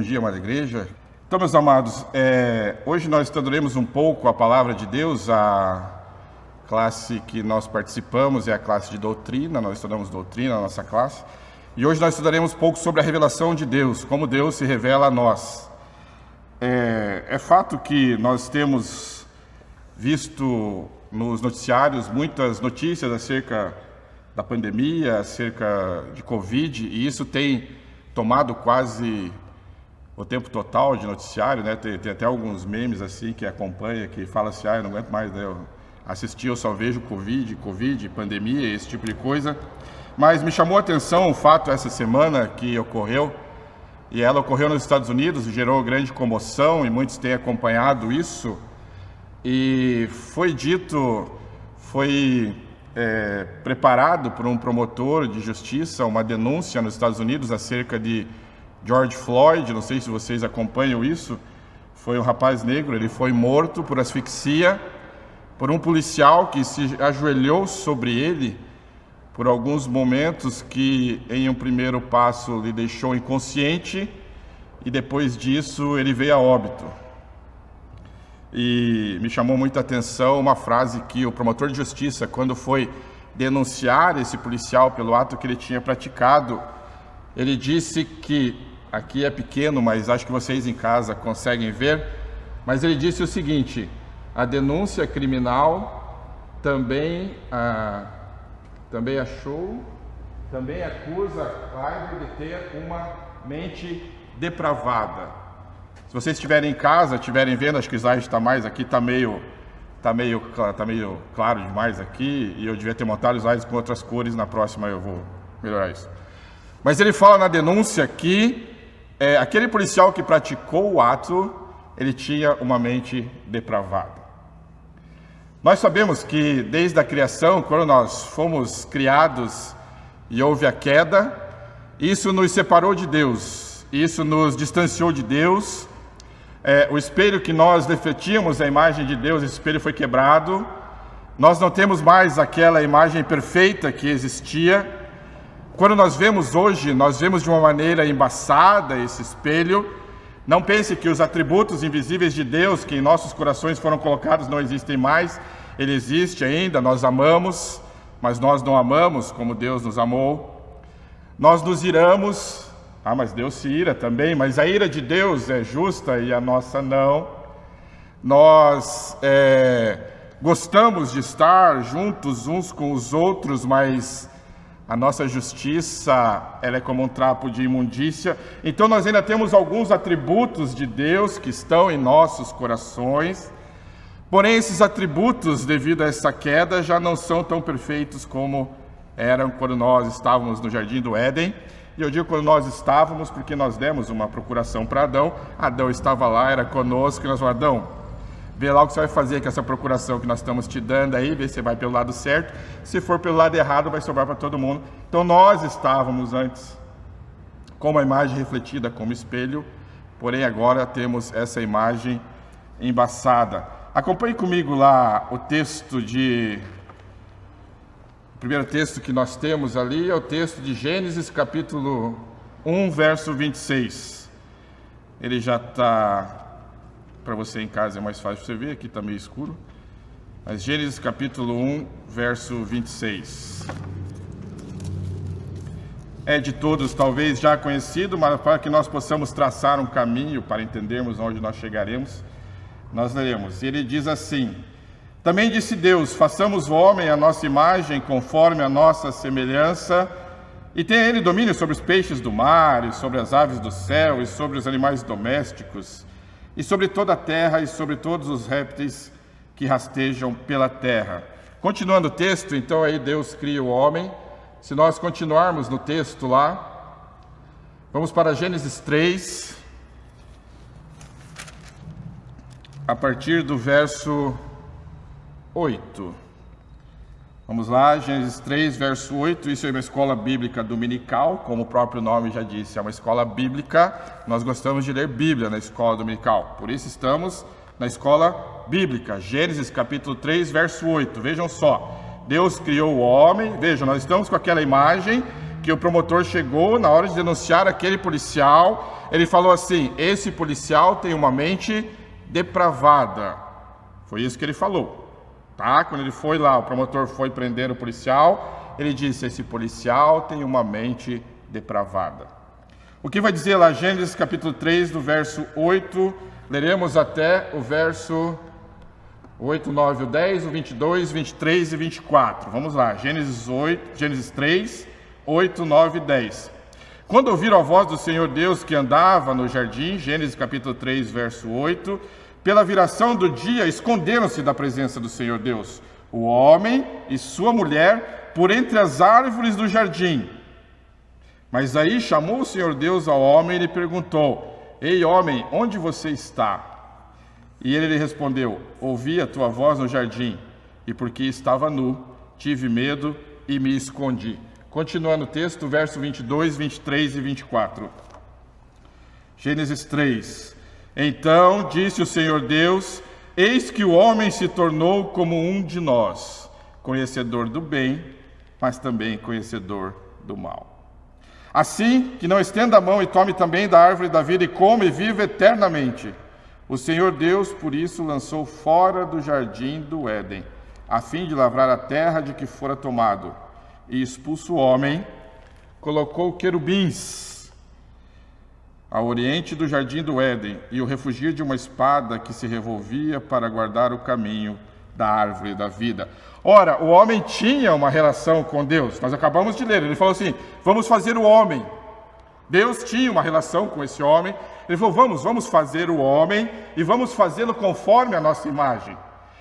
Bom dia, amada igreja. Então, meus amados, hoje nós estudaremos um pouco a palavra de Deus. A classe que nós participamos é a classe de doutrina, nós estudamos doutrina na nossa classe. E hoje nós estudaremos um pouco sobre a revelação de Deus, como Deus se revela a nós. É fato que nós temos visto nos noticiários muitas notícias acerca da pandemia, acerca de Covid, e isso tem tomado quase o tempo total de noticiário, né? Tem até alguns memes assim que acompanha, que fala assim, eu não aguento mais, né? Eu só vejo Covid, pandemia, esse tipo de coisa. Mas me chamou a atenção o fato essa semana que ocorreu, e ela ocorreu nos Estados Unidos, gerou grande comoção e muitos têm acompanhado isso. E foi preparado por um promotor de justiça uma denúncia nos Estados Unidos acerca de George Floyd. Não sei se vocês acompanham isso. Foi um rapaz negro, ele foi morto por asfixia por um policial que se ajoelhou sobre ele por alguns momentos, que em um primeiro passo lhe deixou inconsciente e depois disso ele veio a óbito. E me chamou muita atenção uma frase que o promotor de justiça, quando foi denunciar esse policial pelo ato que ele tinha praticado, ele disse que, aqui é pequeno, mas acho que vocês em casa conseguem ver, mas ele disse o seguinte: a denúncia criminal também acusa Clive de ter uma mente depravada. Se vocês estiverem em casa, estiverem vendo, acho que o slide está mais aqui, está meio claro demais aqui, e eu devia ter montado os slides com outras cores, na próxima eu vou melhorar isso. Mas ele fala na denúncia que aquele policial que praticou o ato, ele tinha uma mente depravada. Nós sabemos que desde a criação, quando nós fomos criados e houve a queda, isso nos separou de Deus, isso nos distanciou de Deus. O espelho que nós refletíamos a imagem de Deus, esse espelho foi quebrado. Nós não temos mais aquela imagem perfeita que existia. Quando nós vemos hoje, nós vemos de uma maneira embaçada esse espelho. Não pense que os atributos invisíveis de Deus que em nossos corações foram colocados não existem mais. Ele existe ainda, nós amamos, mas nós não amamos como Deus nos amou. Nós nos iramos, mas Deus se ira também, mas a ira de Deus é justa e a nossa não. Nós gostamos de estar juntos uns com os outros, mas a nossa justiça, ela é como um trapo de imundícia. Então nós ainda temos alguns atributos de Deus que estão em nossos corações, porém esses atributos, devido a essa queda, já não são tão perfeitos como eram quando nós estávamos no Jardim do Éden. E eu digo quando nós estávamos, porque nós demos uma procuração para Adão. Adão estava lá, era conosco, e nós falamos: Adão, vê lá o que você vai fazer com essa procuração que nós estamos te dando aí, vê se você vai pelo lado certo. Se for pelo lado errado, vai sobrar para todo mundo. Então nós estávamos antes com uma imagem refletida como espelho, porém agora temos essa imagem embaçada. Acompanhe comigo lá o texto o primeiro texto que nós temos ali é o texto de Gênesis capítulo 1, verso 26. Ele já está... Para você em casa é mais fácil você ver, aqui está meio escuro. Mas Gênesis capítulo 1, verso 26. É de todos talvez já conhecido, mas para que nós possamos traçar um caminho para entendermos onde nós chegaremos, nós leremos. Ele diz assim: também disse Deus, façamos o homem à nossa imagem, conforme a nossa semelhança, e tenha ele domínio sobre os peixes do mar, e sobre as aves do céu, e sobre os animais domésticos, e sobre toda a terra, e sobre todos os répteis que rastejam pela terra. Continuando o texto, então aí Deus cria o homem. Se nós continuarmos no texto lá, vamos para Gênesis 3, a partir do verso 8. Vamos lá, Gênesis 3, verso 8. Isso é uma escola bíblica dominical, como o próprio nome já disse, é uma escola bíblica. Nós gostamos de ler Bíblia na escola dominical, por isso estamos na escola bíblica. Gênesis capítulo 3, verso 8. Vejam só, Deus criou o homem. Vejam, nós estamos com aquela imagem que o promotor chegou na hora de denunciar aquele policial, ele falou assim: esse policial tem uma mente depravada. Foi isso que ele falou, tá? Quando ele foi lá, o promotor foi prender o policial, ele disse: esse policial tem uma mente depravada. O que vai dizer lá Gênesis capítulo 3, do verso 8, leremos até o verso 8, 9, o 10, o 22, 23 e 24. Vamos lá, Gênesis 3, 8, 9 e 10. Quando ouviram a voz do Senhor Deus que andava no jardim, Gênesis capítulo 3, verso 8, pela viração do dia, esconderam-se da presença do Senhor Deus, o homem e sua mulher, por entre as árvores do jardim. Mas aí chamou o Senhor Deus ao homem e lhe perguntou: ei, homem, onde você está? E ele lhe respondeu: ouvi a tua voz no jardim, e porque estava nu, tive medo e me escondi. Continuando o texto, verso 22, 23 e 24. Gênesis 3. Então disse o Senhor Deus: eis que o homem se tornou como um de nós, conhecedor do bem, mas também conhecedor do mal. Assim que não estenda a mão e tome também da árvore da vida e coma e viva eternamente. O Senhor Deus, por isso, lançou fora do jardim do Éden, a fim de lavrar a terra de que fora tomado. E expulso o homem, colocou querubins ao oriente do jardim do Éden, e o refugir de uma espada que se revolvia para guardar o caminho da árvore da vida. Ora, o homem tinha uma relação com Deus. Nós acabamos de ler, ele falou assim: vamos fazer o homem. Deus tinha uma relação com esse homem. Ele falou: vamos fazer o homem e vamos fazê-lo conforme a nossa imagem.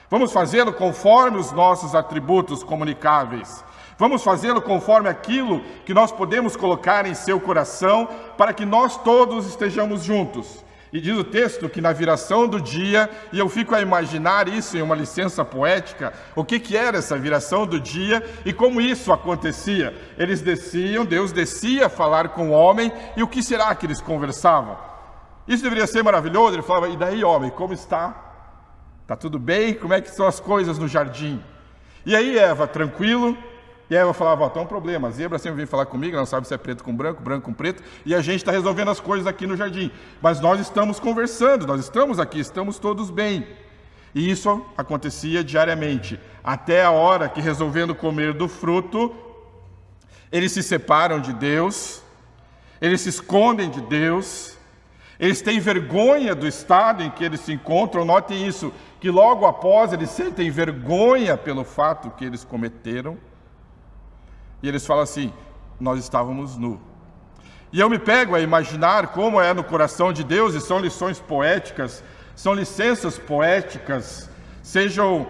Vamos fazê-lo conforme os nossos atributos comunicáveis. Vamos fazê-lo conforme aquilo que nós podemos colocar em seu coração para que nós todos estejamos juntos. E diz o texto que na viração do dia, e eu fico a imaginar isso em uma licença poética, o que era essa viração do dia e como isso acontecia. Eles desciam, Deus descia a falar com o homem, e o que será que eles conversavam? Isso deveria ser maravilhoso. Ele falava: e daí, homem, como está? Está tudo bem? Como é que são as coisas no jardim? E aí Eva, tranquilo. E Eva falava: tem um problema, a zebra sempre vem falar comigo, não sabe se é preto com branco, branco com preto, e a gente está resolvendo as coisas aqui no jardim. Mas nós estamos conversando, nós estamos aqui, estamos todos bem. E isso acontecia diariamente, até a hora que, resolvendo comer do fruto, eles se separam de Deus, eles se escondem de Deus, eles têm vergonha do estado em que eles se encontram. Notem isso, que logo após eles sentem vergonha pelo fato que eles cometeram. E eles falam assim: nós estávamos nus. E eu me pego a imaginar como é no coração de Deus, e são lições poéticas, são licenças poéticas, sejam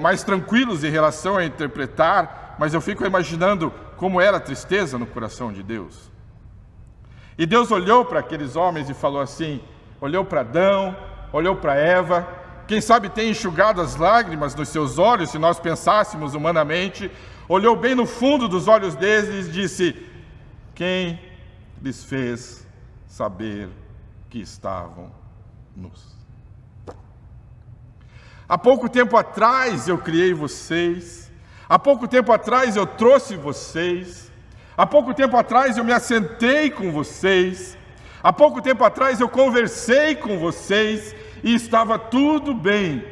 mais tranquilos em relação a interpretar, mas eu fico imaginando como era a tristeza no coração de Deus. E Deus olhou para aqueles homens e falou assim, olhou para Adão, olhou para Eva, quem sabe tem enxugado as lágrimas nos seus olhos, se nós pensássemos humanamente, olhou bem no fundo dos olhos deles e disse: quem lhes fez saber que estavam nus? Há pouco tempo atrás eu criei vocês, há pouco tempo atrás eu trouxe vocês, há pouco tempo atrás eu me assentei com vocês, há pouco tempo atrás eu conversei com vocês e estava tudo bem.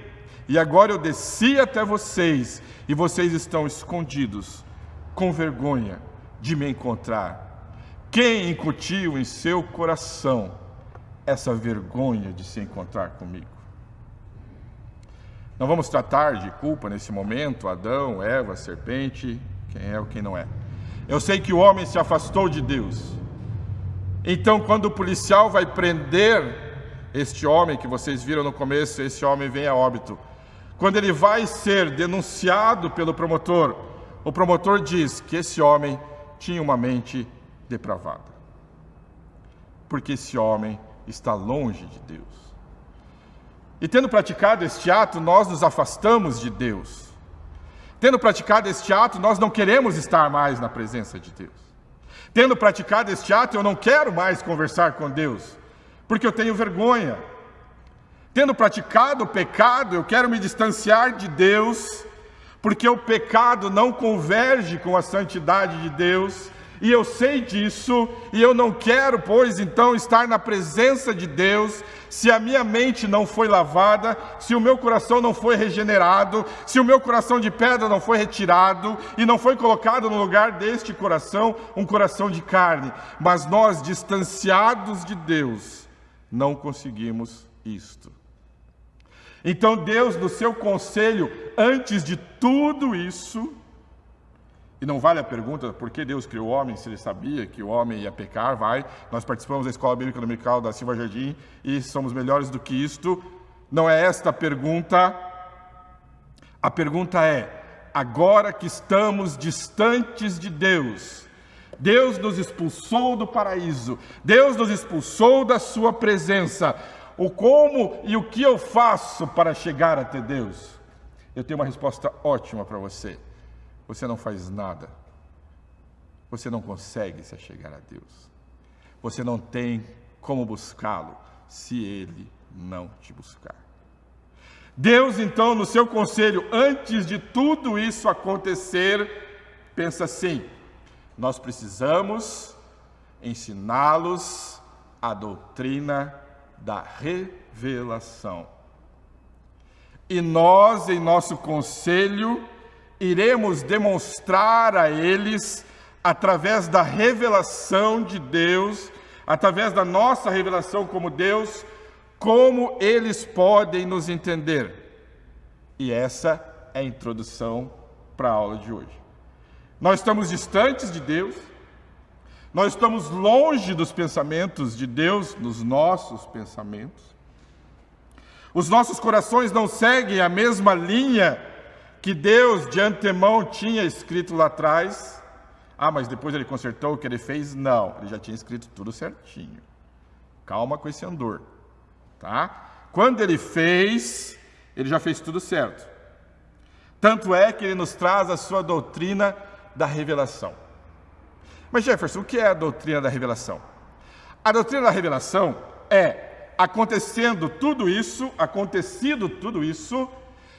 E agora eu desci até vocês e vocês estão escondidos, com vergonha de me encontrar. Quem incutiu em seu coração essa vergonha de se encontrar comigo? Não vamos tratar de culpa nesse momento, Adão, Eva, serpente, quem é ou quem não é. Eu sei que o homem se afastou de Deus. Então, quando o policial vai prender este homem que vocês viram no começo, esse homem vem a óbito. Quando ele vai ser denunciado pelo promotor, o promotor diz que esse homem tinha uma mente depravada, porque esse homem está longe de Deus. E tendo praticado este ato, nós nos afastamos de Deus. Tendo praticado este ato, nós não queremos estar mais na presença de Deus. Tendo praticado este ato, eu não quero mais conversar com Deus, porque eu tenho vergonha. Tendo praticado o pecado, eu quero me distanciar de Deus, porque o pecado não converge com a santidade de Deus, e eu sei disso, e eu não quero, pois, então, estar na presença de Deus, se a minha mente não foi lavada, se o meu coração não foi regenerado, se o meu coração de pedra não foi retirado, e não foi colocado no lugar deste coração, um coração de carne. Mas nós, distanciados de Deus, não conseguimos isto. Então Deus, no seu conselho, antes de tudo isso, e não vale a pergunta por que Deus criou o homem, se ele sabia que o homem ia pecar, nós participamos da Escola Bíblica Dominical da Silva Jardim e somos melhores do que isto. Não é esta a pergunta é, agora que estamos distantes de Deus, Deus nos expulsou do paraíso, Deus nos expulsou da sua presença, o como e o que eu faço para chegar até Deus? Eu tenho uma resposta ótima para você. Você não faz nada. Você não consegue se achegar a Deus. Você não tem como buscá-lo se Ele não te buscar. Deus, então, no seu conselho, antes de tudo isso acontecer, pensa assim: nós precisamos ensiná-los a doutrina da revelação. E nós, em nosso conselho, iremos demonstrar a eles, através da revelação de Deus, através da nossa revelação como Deus, como eles podem nos entender. E essa é a introdução para a aula de hoje. Nós estamos distantes de Deus, nós estamos longe dos pensamentos de Deus, nos nossos pensamentos. Os nossos corações não seguem a mesma linha que Deus de antemão tinha escrito lá atrás. Mas depois ele consertou o que ele fez? Não, ele já tinha escrito tudo certinho. Calma com esse andor, tá? Quando ele fez, ele já fez tudo certo. Tanto é que ele nos traz a sua doutrina da revelação. Mas Jefferson, o que é a doutrina da revelação? A doutrina da revelação é, acontecido tudo isso,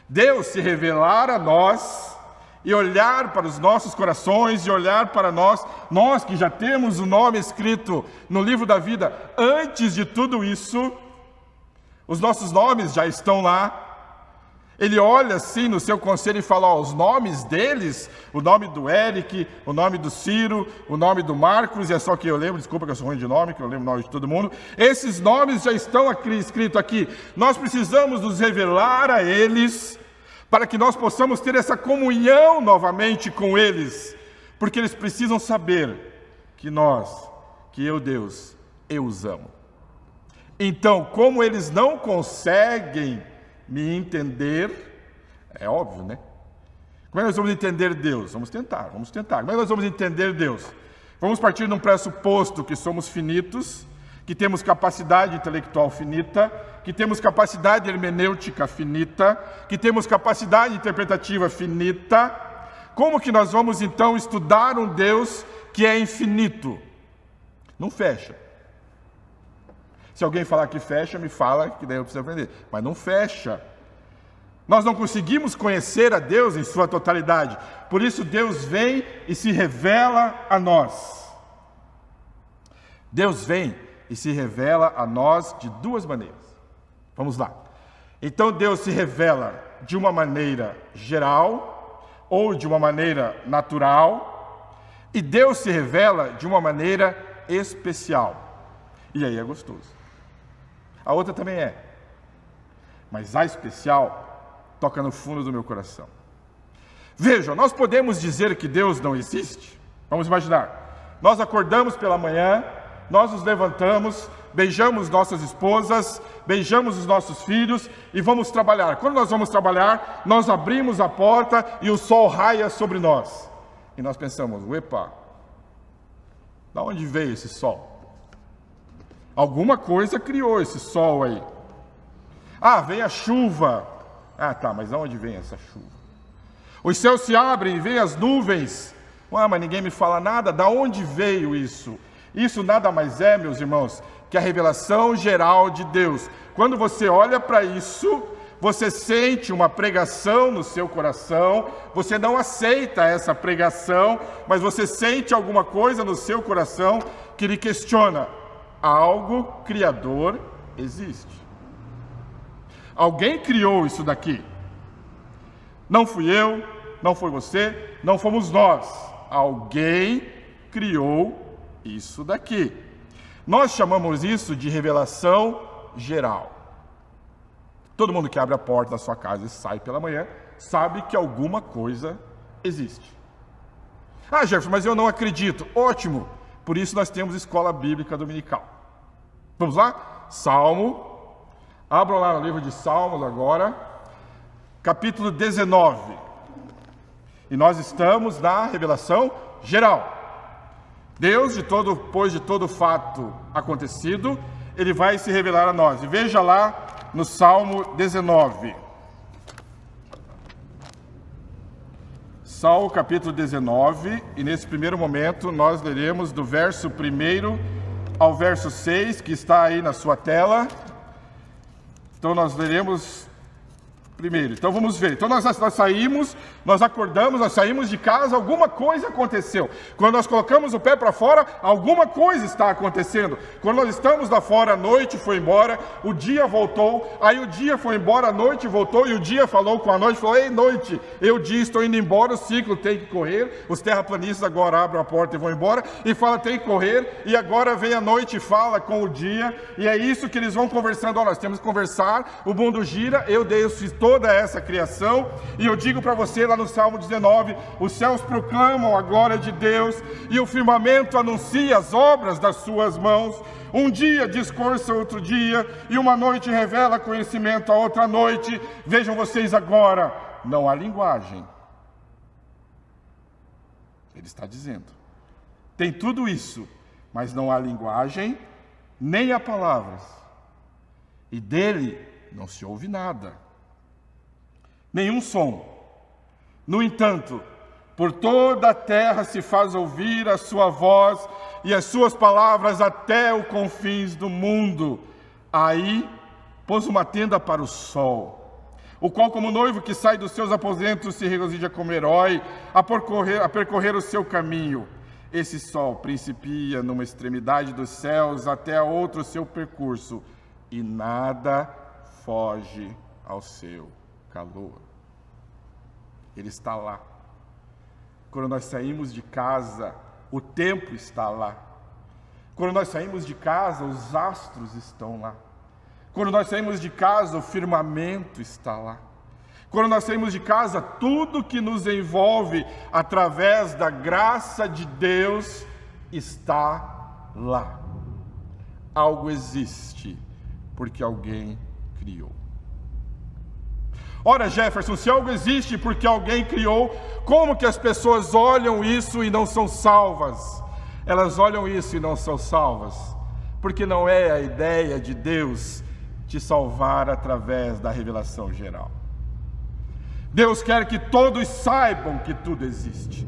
Deus se revelar a nós e olhar para os nossos corações e olhar para nós que já temos o nome escrito no livro da vida, antes de tudo isso, os nossos nomes já estão lá. Ele olha assim no seu conselho e fala, os nomes deles, o nome do Eric, o nome do Ciro, o nome do Marcos, e é só que eu lembro, desculpa que eu sou ruim de nome, que eu lembro o nome de todo mundo, esses nomes já estão escritos aqui. Nós precisamos nos revelar a eles, para que nós possamos ter essa comunhão novamente com eles, porque eles precisam saber que eu, Deus, eu os amo. Então, como eles não conseguem me entender, é óbvio, né? Como é que nós vamos entender Deus? Vamos tentar. Como é que nós vamos entender Deus? Vamos partir de um pressuposto que somos finitos, que temos capacidade intelectual finita, que temos capacidade hermenêutica finita, que temos capacidade interpretativa finita. Como que nós vamos então estudar um Deus que é infinito? Não fecha. Se alguém falar que fecha, me fala que daí eu preciso aprender. Mas não fecha. Nós não conseguimos conhecer a Deus em sua totalidade. Por isso Deus vem e se revela a nós. Deus vem e se revela a nós de duas maneiras. Vamos lá. Então Deus se revela de uma maneira geral ou de uma maneira natural. E Deus se revela de uma maneira especial. E aí é gostoso. A outra também é. Mas a especial toca no fundo do meu coração. Vejam, nós podemos dizer que Deus não existe? Vamos imaginar. Nós acordamos pela manhã, nós nos levantamos, beijamos nossas esposas, beijamos os nossos filhos e vamos trabalhar. Quando nós vamos trabalhar, nós abrimos a porta e o sol raia sobre nós. E nós pensamos, epa, da onde veio esse sol? Alguma coisa criou esse sol aí. Vem a chuva. Tá, mas de onde vem essa chuva? Os céus se abrem e vêm as nuvens. Mas ninguém me fala nada. Da onde veio isso? Isso nada mais é, meus irmãos, que a revelação geral de Deus. Quando você olha para isso, você sente uma pregação no seu coração, você não aceita essa pregação, mas você sente alguma coisa no seu coração que lhe questiona: algo criador existe. Alguém criou isso daqui. Não fui eu, não foi você, não fomos nós. Alguém criou isso daqui. Nós chamamos isso de revelação geral. Todo mundo que abre a porta da sua casa e sai pela manhã sabe que alguma coisa existe. Ah, Jefferson, mas eu não acredito. Ótimo! Por isso nós temos escola bíblica dominical. Vamos lá? Salmo. Abram lá no livro de Salmos agora, capítulo 19. E nós estamos na revelação geral. Deus, depois de todo fato acontecido, Ele vai se revelar a nós. E veja lá no Salmo 19. Salmo capítulo 19, e nesse primeiro momento nós leremos do verso 1 ao verso 6, que está aí na sua tela. Então nós leremos primeiro. Então vamos ver. Então nós saímos, nós acordamos, nós saímos de casa, alguma coisa aconteceu. Quando nós colocamos o pé para fora, alguma coisa está acontecendo. Quando nós estamos lá fora, a noite foi embora, o dia voltou, aí o dia foi embora, a noite voltou, e o dia falou com a noite, falou: ei, noite, eu dia estou indo embora, o ciclo tem que correr. Os terraplanistas agora abrem a porta e vão embora, e fala: tem que correr, e agora vem a noite e fala com o dia, e é isso que eles vão conversando. Ó, nós temos que conversar, o mundo gira, eu fiz toda essa criação, e eu digo para você lá no Salmo 19, os céus proclamam a glória de Deus, e o firmamento anuncia as obras das suas mãos. Um dia discursa outro dia, e uma noite revela conhecimento a outra noite. Vejam vocês agora, não há linguagem. Ele está dizendo, tem tudo isso, mas não há linguagem, nem há palavras, e dele não se ouve nada, nenhum som. No entanto, por toda a terra se faz ouvir a sua voz e as suas palavras até os confins do mundo. Aí pôs uma tenda para o sol, o qual, como noivo que sai dos seus aposentos, se regozija como herói a percorrer o seu caminho. Esse sol principia numa extremidade dos céus até a outra o seu percurso, e nada foge ao seu calor. Ele está lá. Quando nós saímos de casa, o tempo está lá. Quando nós saímos de casa, os astros estão lá. Quando nós saímos de casa, o firmamento está lá. Quando nós saímos de casa, tudo que nos envolve através da graça de Deus está lá. Algo existe porque alguém criou. Ora, Jefferson, se algo existe porque alguém criou, como que as pessoas olham isso e não são salvas? Elas olham isso e não são salvas porque não é a ideia de Deus te salvar através da revelação geral. Deus quer que todos saibam que tudo existe.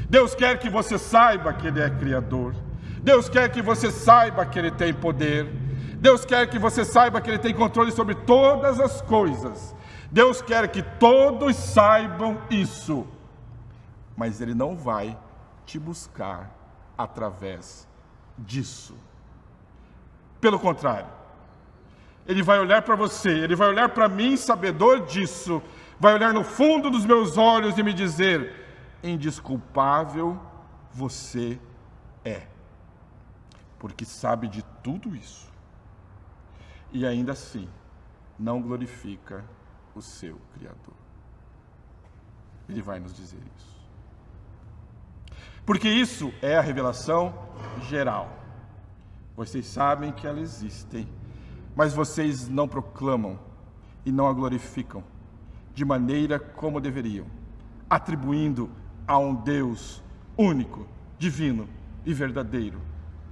Deus quer que você saiba que Ele é Criador. Deus quer que você saiba que Ele tem poder. Deus quer que você saiba que Ele tem controle sobre todas as coisas. Deus quer que todos saibam isso, mas Ele não vai te buscar através disso. Pelo contrário, Ele vai olhar para você, Ele vai olhar para mim, sabedor disso, vai olhar no fundo dos meus olhos e me dizer: indesculpável você é, porque sabe de tudo isso, e ainda assim não glorifica o seu Criador. Ele vai nos dizer isso. Porque isso é a revelação geral. Vocês sabem que ela existe, mas vocês não proclamam e não a glorificam de maneira como deveriam, atribuindo a um Deus único, divino e verdadeiro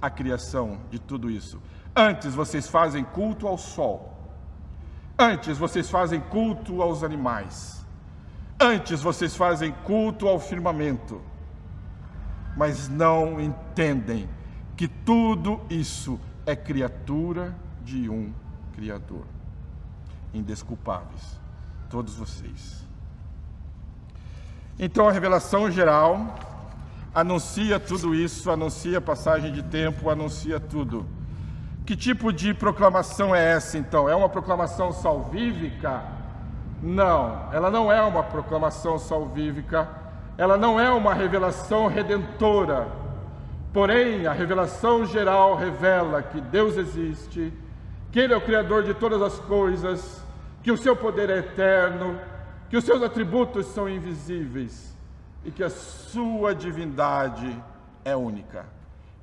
a criação de tudo isso. Antes vocês fazem culto ao sol. Antes vocês fazem culto aos animais. Antes vocês fazem culto ao firmamento. Mas não entendem que tudo isso é criatura de um Criador. Indesculpáveis todos vocês. Então a revelação geral anuncia tudo isso, anuncia a passagem de tempo, anuncia tudo. Que tipo de proclamação é essa então? É uma proclamação salvífica? Não, ela não é uma proclamação salvífica, ela não é uma revelação redentora. Porém, a revelação geral revela que Deus existe, que Ele é o Criador de todas as coisas, que o seu poder é eterno, que os seus atributos são invisíveis e que a sua divindade é única.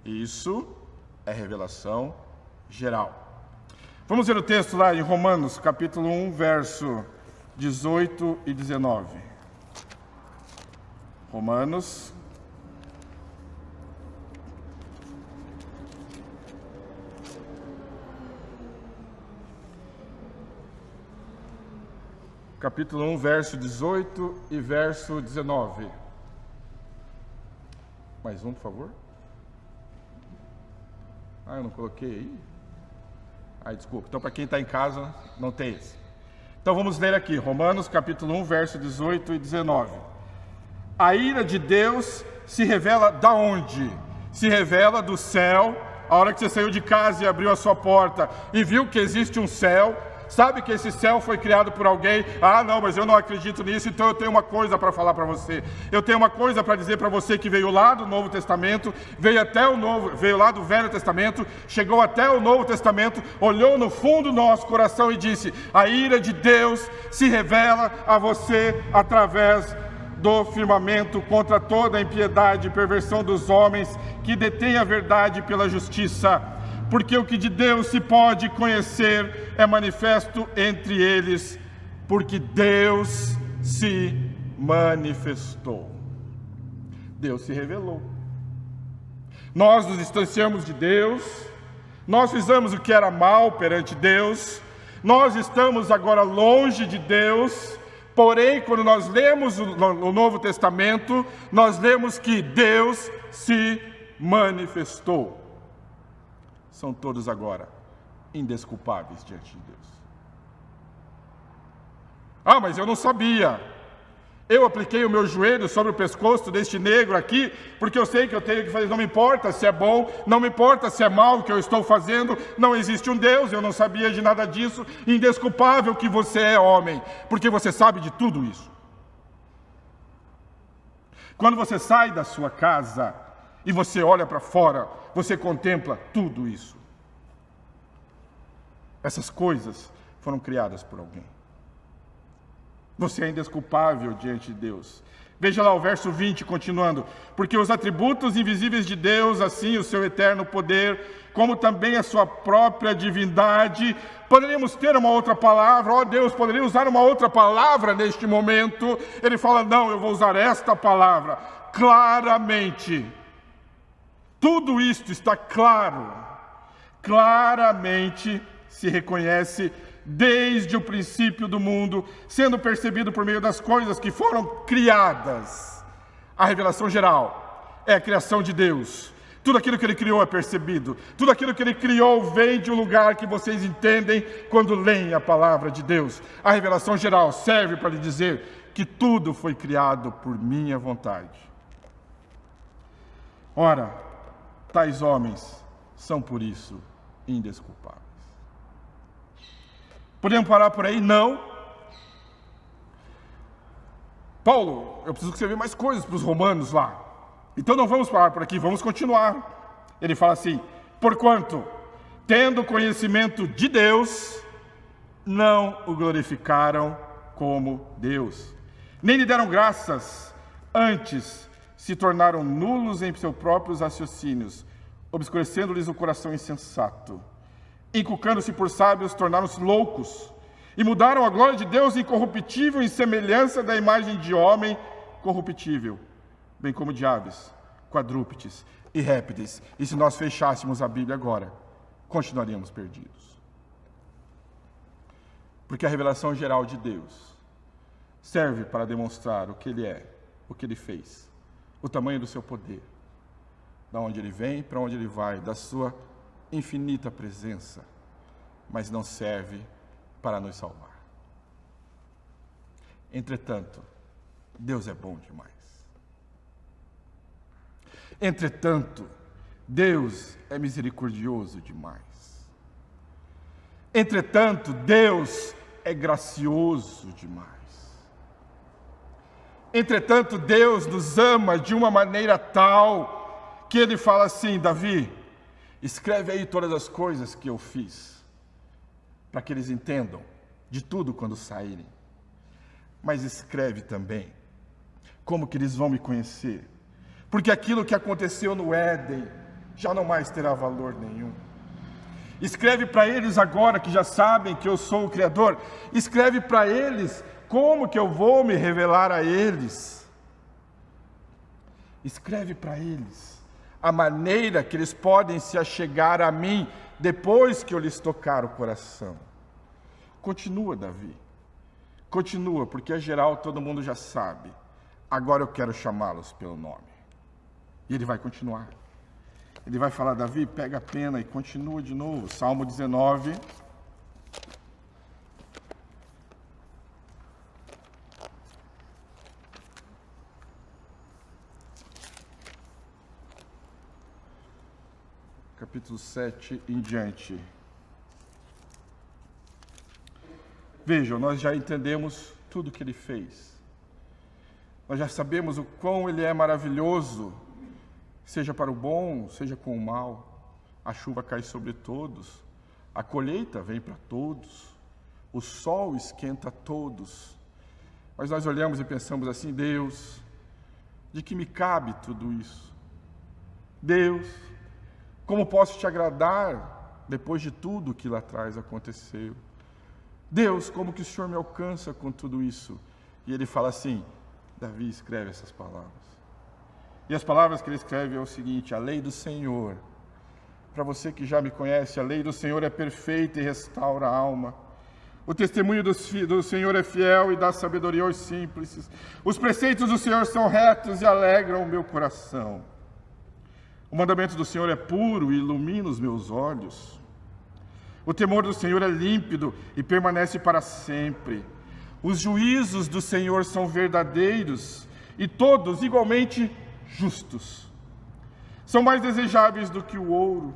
Isso é revelação geral. Vamos ver o texto lá em Romanos, capítulo 1, verso 18 e 19. Romanos, capítulo 1, verso 18 e verso 19. Mais um, por favor. Eu não coloquei aí. Desculpa. Então, para quem está em casa, não tem esse. Então, vamos ler aqui. Romanos, capítulo 1, verso 18 e 19. A ira de Deus se revela da onde? Se revela do céu. A hora que você saiu de casa e abriu a sua porta e viu que existe um céu, sabe que esse céu foi criado por alguém. Não, mas eu não acredito nisso, então eu tenho uma coisa para falar para você. Eu tenho uma coisa para dizer para você que veio lá do Novo Testamento, veio lá do Velho Testamento, chegou até o Novo Testamento, olhou no fundo do nosso coração e disse: a ira de Deus se revela a você através do firmamento contra toda a impiedade e perversão dos homens que detêm a verdade pela justiça. Porque o que de Deus se pode conhecer é manifesto entre eles, porque Deus se manifestou. Deus se revelou. Nós nos distanciamos de Deus, nós fizemos o que era mal perante Deus, nós estamos agora longe de Deus, porém, quando nós lemos o Novo Testamento, nós lemos que Deus se manifestou. São todos agora indesculpáveis diante de Deus. Mas eu não sabia. Eu apliquei o meu joelho sobre o pescoço deste negro aqui, porque eu sei que eu tenho que fazer. Não me importa se é bom, não me importa se é mal o que eu estou fazendo. Não existe um Deus, eu não sabia de nada disso. Indesculpável que você é, homem, porque você sabe de tudo isso. Quando você sai da sua casa e você olha para fora, você contempla tudo isso. Essas coisas foram criadas por alguém. Você é indesculpável diante de Deus. Veja lá o verso 20, continuando. Porque os atributos invisíveis de Deus, assim o seu eterno poder, como também a sua própria divindade. Poderíamos ter uma outra palavra, Deus poderia usar uma outra palavra neste momento. Ele fala: não, eu vou usar esta palavra, claramente. Tudo isto está claro, claramente se reconhece desde o princípio do mundo, sendo percebido por meio das coisas que foram criadas. A revelação geral é a criação de Deus. Tudo aquilo que Ele criou é percebido. Tudo aquilo que Ele criou vem de um lugar que vocês entendem quando leem a palavra de Deus. A revelação geral serve para lhe dizer que tudo foi criado por minha vontade. Ora, tais homens são por isso indesculpáveis. Podemos parar por aí? Não. Paulo, eu preciso que você veja mais coisas para os romanos lá. Então não vamos parar por aqui, vamos continuar. Ele fala assim: porquanto, tendo conhecimento de Deus, não o glorificaram como Deus, nem lhe deram graças, antes se tornaram nulos em seus próprios raciocínios, obscurecendo-lhes o coração insensato. Inculcando-se por sábios, tornaram-se loucos, e mudaram a glória de Deus incorruptível em semelhança da imagem de homem corruptível, bem como de aves, quadrúpedes e répteis. E se nós fechássemos a Bíblia agora, continuaríamos perdidos. Porque a revelação geral de Deus serve para demonstrar o que Ele é, o que Ele fez, o tamanho do seu poder, da onde Ele vem, para onde Ele vai, da sua infinita presença, mas não serve para nos salvar. Entretanto, Deus é bom demais. Entretanto, Deus é misericordioso demais. Entretanto, Deus é gracioso demais. Entretanto, Deus nos ama de uma maneira tal que Ele fala assim: Davi, escreve aí todas as coisas que eu fiz, para que eles entendam de tudo quando saírem. Mas escreve também como que eles vão me conhecer, porque aquilo que aconteceu no Éden já não mais terá valor nenhum. Escreve para eles agora que já sabem que eu sou o Criador, escreve para eles como que eu vou me revelar a eles. Escreve para eles a maneira que eles podem se achegar a mim depois que eu lhes tocar o coração. Continua, Davi. Continua, porque é geral, todo mundo já sabe. Agora eu quero chamá-los pelo nome. E ele vai continuar. Ele vai falar: Davi, pega a pena e continua de novo. Salmo 19. Capítulo 7 em diante. Vejam, nós já entendemos tudo o que ele fez. Nós já sabemos o quão ele é maravilhoso, seja para o bom, seja com o mal. A chuva cai sobre todos, a colheita vem para todos, o sol esquenta todos. Mas nós olhamos e pensamos assim: Deus, de que me cabe tudo isso? Deus, como posso te agradar depois de tudo que lá atrás aconteceu? Deus, como que o Senhor me alcança com tudo isso? E ele fala assim: Davi, escreve essas palavras. E as palavras que ele escreve é o seguinte: a lei do Senhor. Para você que já me conhece, a lei do Senhor é perfeita e restaura a alma. O testemunho do Senhor é fiel e dá sabedoria aos simples. Os preceitos do Senhor são retos e alegram o meu coração. O mandamento do Senhor é puro e ilumina os meus olhos. O temor do Senhor é límpido e permanece para sempre. Os juízos do Senhor são verdadeiros e todos igualmente justos. São mais desejáveis do que o ouro,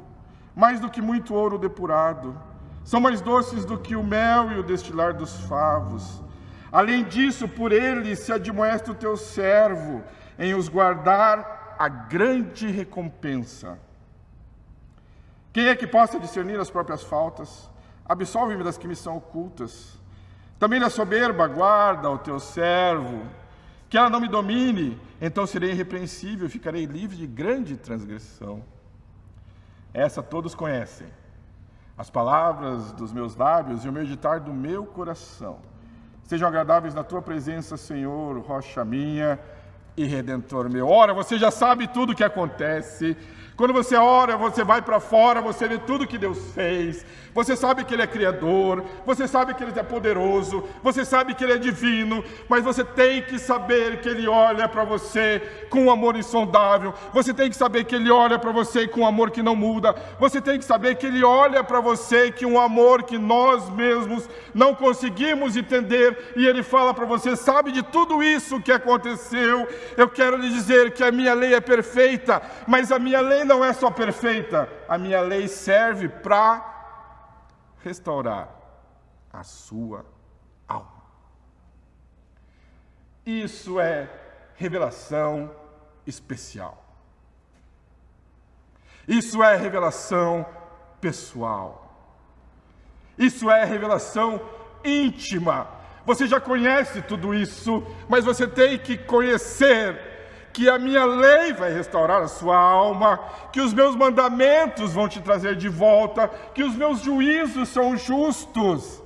mais do que muito ouro depurado. São mais doces do que o mel e o destilar dos favos. Além disso, por ele se admoesta o teu servo em os guardar a grande recompensa. Quem é que possa discernir as próprias faltas? Absolve-me das que me são ocultas. Também da soberba guarda o teu servo, que ela não me domine, então serei irrepreensível, ficarei livre de grande transgressão. Essa todos conhecem. As palavras dos meus lábios e o meditar do meu coração sejam agradáveis na tua presença, Senhor, rocha minha e Redentor meu. Ora, você já sabe tudo o que acontece. Quando você ora, você vai para fora, você vê tudo que Deus fez. Você sabe que Ele é Criador, você sabe que Ele é poderoso, você sabe que Ele é divino, mas você tem que saber que Ele olha para você com um amor insondável. Você tem que saber que Ele olha para você com um amor que não muda. Você tem que saber que Ele olha para você com um amor que nós mesmos não conseguimos entender. E Ele fala para você: sabe de tudo isso que aconteceu? Eu quero lhe dizer que a minha lei é perfeita, mas a minha lei não é só perfeita, a minha lei serve para restaurar a sua alma. Isso é revelação especial. Isso é revelação pessoal. Isso é revelação íntima. Você já conhece tudo isso, mas você tem que conhecer que a minha lei vai restaurar a sua alma, que os meus mandamentos vão te trazer de volta, que os meus juízos são justos.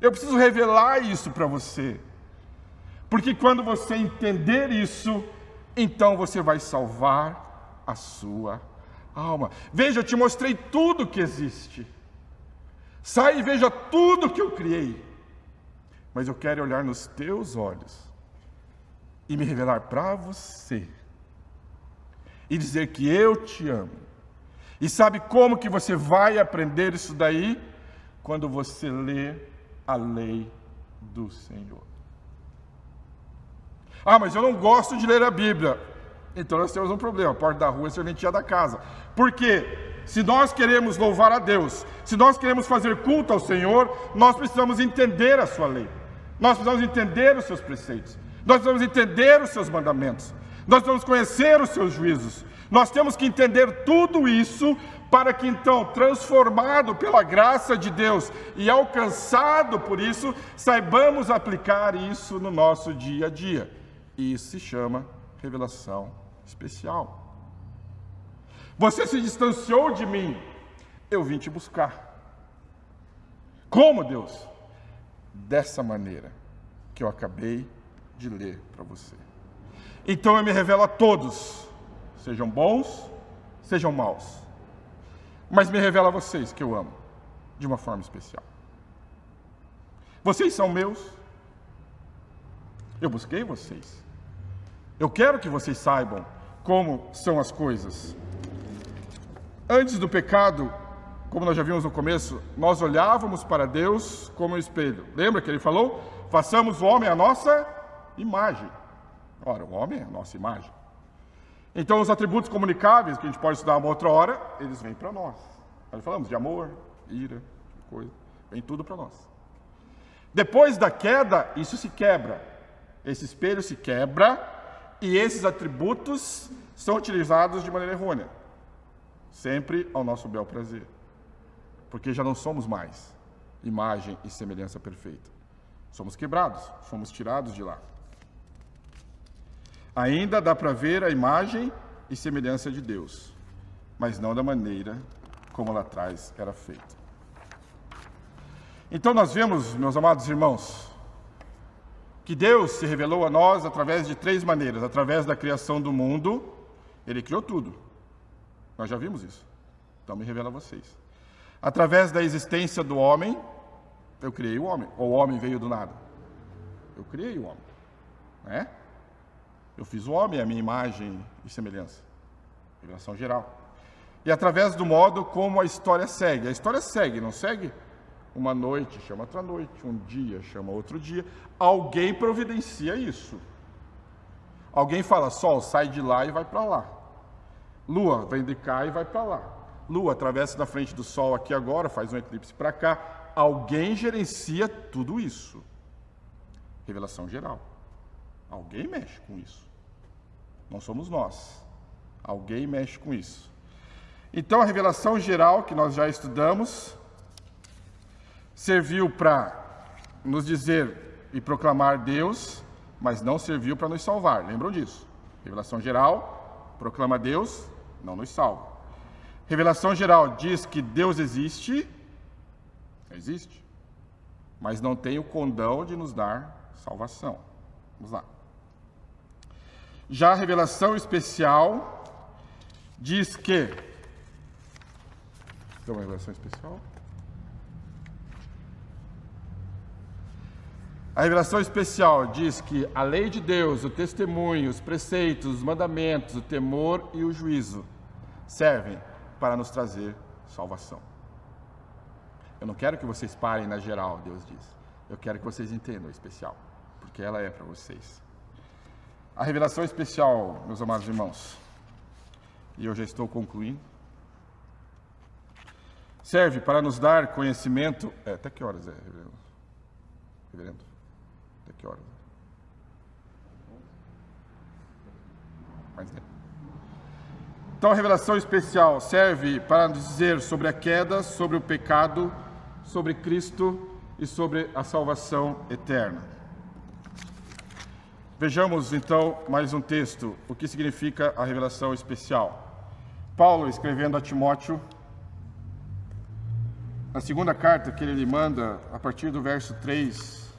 Eu preciso revelar isso para você, porque quando você entender isso, então você vai salvar a sua alma. Veja, eu te mostrei tudo que existe. Sai e veja tudo que eu criei, mas eu quero olhar nos teus olhos e me revelar para você, e dizer que eu te amo. E sabe como que você vai aprender isso daí? Quando você lê a lei do Senhor. Ah, mas eu não gosto de ler a Bíblia. Então nós temos um problema, a porta da rua é serventia da casa. Por quê? Se nós queremos louvar a Deus, se nós queremos fazer culto ao Senhor, nós precisamos entender a sua lei. Nós precisamos entender os seus preceitos. Nós precisamos entender os seus mandamentos. Nós precisamos conhecer os seus juízos. Nós temos que entender tudo isso para que então, transformado pela graça de Deus e alcançado por isso, saibamos aplicar isso no nosso dia a dia. E isso se chama revelação especial. Você se distanciou de mim, eu vim te buscar. Como, Deus? Dessa maneira que eu acabei de ler para você. Então eu me revelo a todos, sejam bons, sejam maus. Mas me revelo a vocês que eu amo, de uma forma especial. Vocês são meus. Eu busquei vocês. Eu quero que vocês saibam como são as coisas. Antes do pecado, como nós já vimos no começo, nós olhávamos para Deus como um espelho. Lembra que ele falou? Façamos o homem a nossa imagem. Ora, o homem é a nossa imagem. Então, os atributos comunicáveis, que a gente pode estudar uma outra hora, eles vêm para nós. Nós falamos de amor, ira, coisa, vem tudo para nós. Depois da queda, isso se quebra. Esse espelho se quebra e esses atributos são utilizados de maneira errônea. Sempre ao nosso bel prazer. Porque já não somos mais imagem e semelhança perfeita. Somos quebrados, fomos tirados de lá. Ainda dá para ver a imagem e semelhança de Deus, mas não da maneira como lá atrás era feita. Então nós vemos, meus amados irmãos, que Deus se revelou a nós através de 3 maneiras. Através da criação do mundo, Ele criou tudo. Nós já vimos isso. Então me revela a vocês. Através da existência do homem, eu criei o homem. Ou o homem veio do nada? Eu criei o homem. Né? Eu fiz o homem, a minha imagem e semelhança. Revelação geral. E através do modo como a história segue. A história segue, não segue? Uma noite chama outra noite, um dia chama outro dia. Alguém providencia isso. Alguém fala, sol, sai de lá e vai para lá. Lua, vem de cá e vai para lá. Lua atravessa da frente do sol aqui agora, faz um eclipse para cá. Alguém gerencia tudo isso. Revelação geral. Alguém mexe com isso. Não somos nós. Alguém mexe com isso. Então, a revelação geral que nós já estudamos serviu para nos dizer e proclamar Deus, mas não serviu para nos salvar. Lembram disso? Revelação geral proclama Deus, não nos salva. Revelação geral diz que Deus existe, mas não tem o condão de nos dar salvação. Vamos lá. Já a revelação especial diz que... Tem uma revelação especial? A revelação especial diz que a lei de Deus, o testemunho, os preceitos, os mandamentos, o temor e o juízo servem para nos trazer salvação. Eu não quero que vocês parem na geral, Deus diz. Eu quero que vocês entendam a especial, porque ela é para vocês. A revelação especial, meus amados irmãos, e eu já estou concluindo, serve para nos dar conhecimento... até que horas é, reverendo? Até que horas? Mais tempo. Então, a revelação especial serve para nos dizer sobre a queda, sobre o pecado, sobre Cristo e sobre a salvação eterna. Vejamos, então, mais um texto, o que significa a revelação especial. Paulo, escrevendo a Timóteo, na segunda carta que ele lhe manda, a partir do verso 3,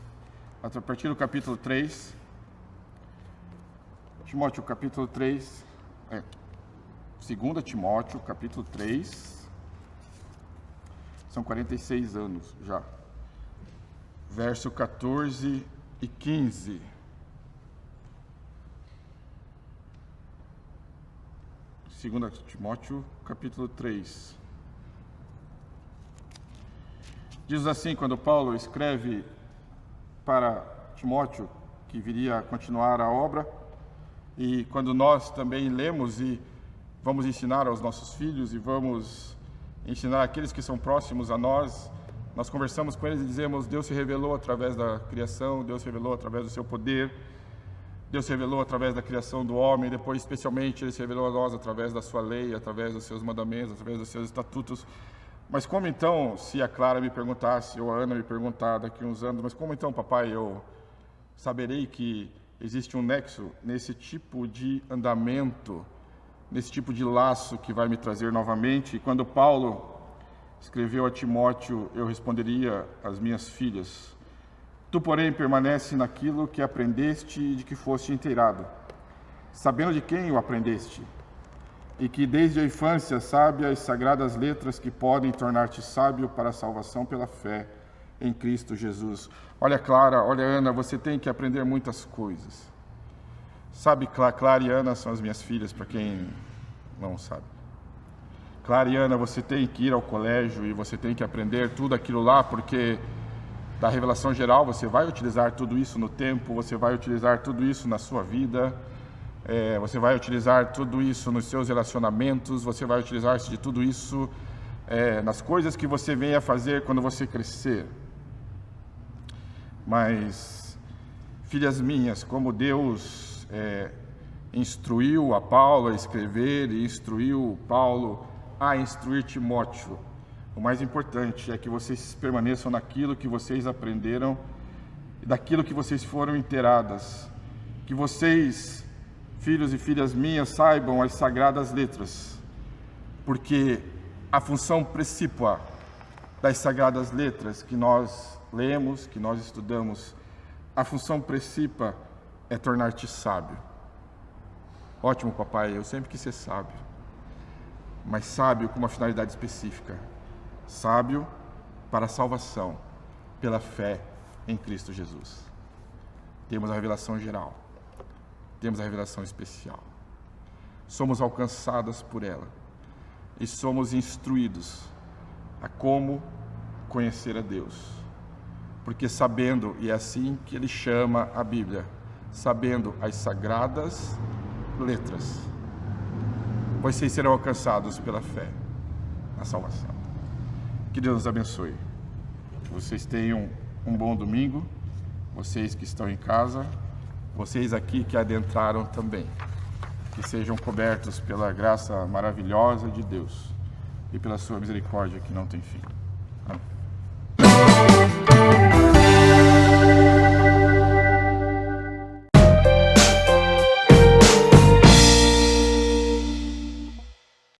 a partir do capítulo 3, Timóteo, capítulo 3, 2 Timóteo, capítulo 3, são 46 anos já, verso 14 e 15. Segunda Timóteo, capítulo 3. Diz assim, quando Paulo escreve para Timóteo, que viria a continuar a obra. E quando nós também lemos e vamos ensinar aos nossos filhos e vamos ensinar aqueles que são próximos a nós, nós conversamos com eles e dizemos: Deus se revelou através da criação, Deus se revelou através do seu poder, Deus se revelou através da criação do homem, depois especialmente Ele se revelou a nós através da sua lei, através dos seus mandamentos, através dos seus estatutos. Mas como então, se a Clara me perguntasse, ou a Ana me perguntar daqui a uns anos, mas como então, papai, eu saberei que existe um nexo nesse tipo de andamento, nesse tipo de laço que vai me trazer novamente? E quando Paulo escreveu a Timóteo, eu responderia às minhas filhas: tu, porém, permanece naquilo que aprendeste e de que foste inteirado, sabendo de quem o aprendeste, e que desde a infância sabe as sagradas letras que podem tornar-te sábio para a salvação pela fé em Cristo Jesus. Olha, Clara, olha, Ana, você tem que aprender muitas coisas. Sabe, Clara e Ana são as minhas filhas, para quem não sabe. Clara e Ana, você tem que ir ao colégio e você tem que aprender tudo aquilo lá, porque da revelação geral você vai utilizar tudo isso no tempo, você vai utilizar tudo isso na sua vida, você vai utilizar tudo isso nos seus relacionamentos, você vai utilizar de tudo isso nas coisas que você venha a fazer quando você crescer. Mas, filhas minhas, como Deus instruiu a Paulo a escrever e instruiu Paulo a instruir Timóteo, o mais importante é que vocês permaneçam naquilo que vocês aprenderam e daquilo que vocês foram inteiradas. Que vocês, filhos e filhas minhas, saibam as sagradas letras, porque a função principal das sagradas letras que nós lemos, que nós estudamos, a função principal é tornar-te sábio. Ótimo, papai, eu sempre quis ser sábio, mas sábio com uma finalidade específica. Sábio para a salvação, pela fé em Cristo Jesus. Temos a revelação geral, temos a revelação especial. Somos alcançadas por ela e somos instruídos a como conhecer a Deus. Porque sabendo, e é assim que ele chama a Bíblia, sabendo as sagradas letras, vocês serão alcançados pela fé na salvação. Que Deus os abençoe. Que vocês tenham um bom domingo, vocês que estão em casa, vocês aqui que adentraram também. Que sejam cobertos pela graça maravilhosa de Deus e pela sua misericórdia que não tem fim. Amém.